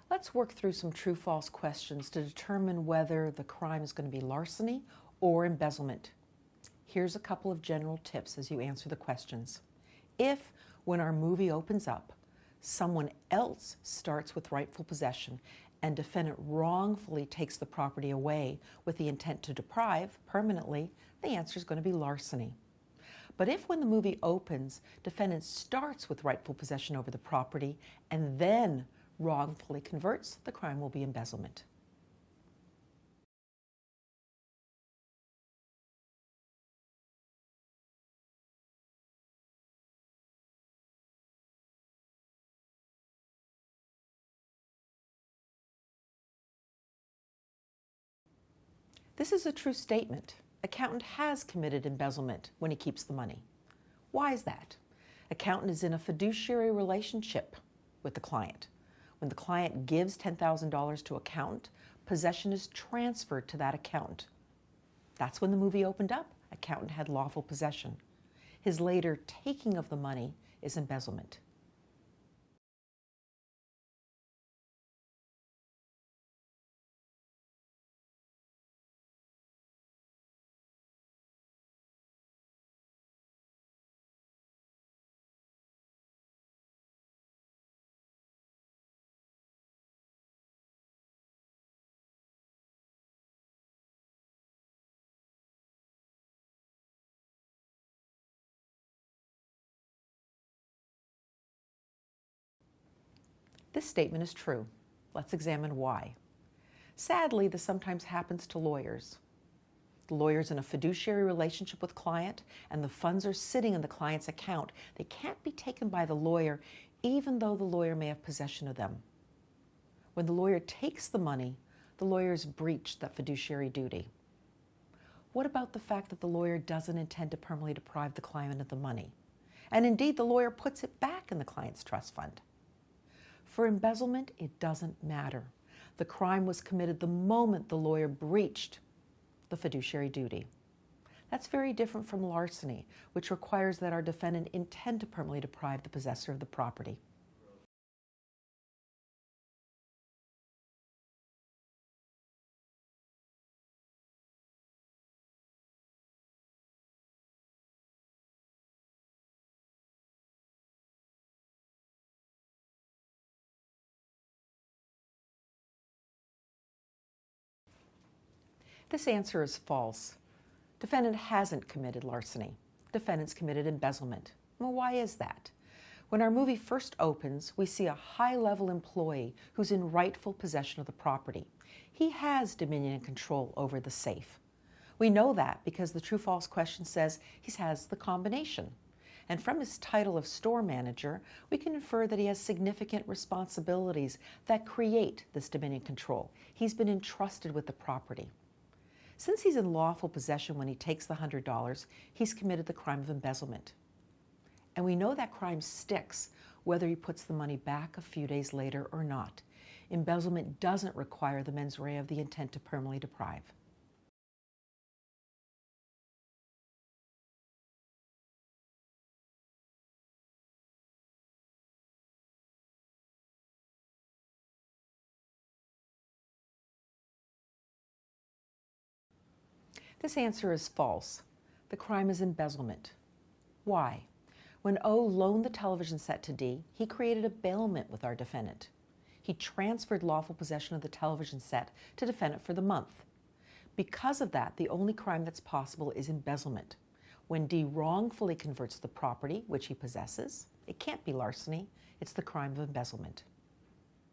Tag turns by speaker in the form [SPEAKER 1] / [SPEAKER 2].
[SPEAKER 1] Let's work through some true-false questions to determine whether the crime is going to be larceny or embezzlement. Here's a couple of general tips as you answer the questions. If, when our movie opens up, someone else starts with rightful possession and defendant wrongfully takes the property away with the intent to deprive permanently, the answer is going to be larceny. But if when the movie opens, defendant starts with rightful possession over the property and then wrongfully converts, the crime will be embezzlement. This is a true statement. Accountant has committed embezzlement when he keeps the money. Why is that? Accountant is in a fiduciary relationship with the client. When the client gives $10,000 to accountant, possession is transferred to that accountant. That's when the movie opened up. Accountant had lawful possession. His later taking of the money is embezzlement. This statement is true. Let's examine why. Sadly, this sometimes happens to lawyers. The lawyer's in a fiduciary relationship with client and the funds are sitting in the client's account. They can't be taken by the lawyer even though the lawyer may have possession of them. When the lawyer takes the money, the lawyer's breached that fiduciary duty. What about the fact that the lawyer doesn't intend to permanently deprive the client of the money? And indeed, the lawyer puts it back in the client's trust fund. For embezzlement, it doesn't matter. The crime was committed the moment the lawyer breached the fiduciary duty. That's very different from larceny, which requires that our defendant intend to permanently deprive the possessor of the property. This answer is false. Defendant hasn't committed larceny. Defendant's committed embezzlement. Well, why is that? When our movie first opens, we see a high-level employee who's in rightful possession of the property. He has dominion and control over the safe. We know that because the true-false question says he has the combination. And from his title of store manager, we can infer that he has significant responsibilities that create this dominion control. He's been entrusted with the property. Since he's in lawful possession when he takes the $100, he's committed the crime of embezzlement. And we know that crime sticks whether he puts the money back a few days later or not. Embezzlement doesn't require the mens rea of the intent to permanently deprive. This answer is false. The crime is embezzlement. Why? When O loaned the television set to D, he created a bailment with our defendant. He transferred lawful possession of the television set to defendant for the month. Because of that, the only crime that's possible is embezzlement. When D wrongfully converts the property which he possesses, it can't be larceny, it's the crime of embezzlement.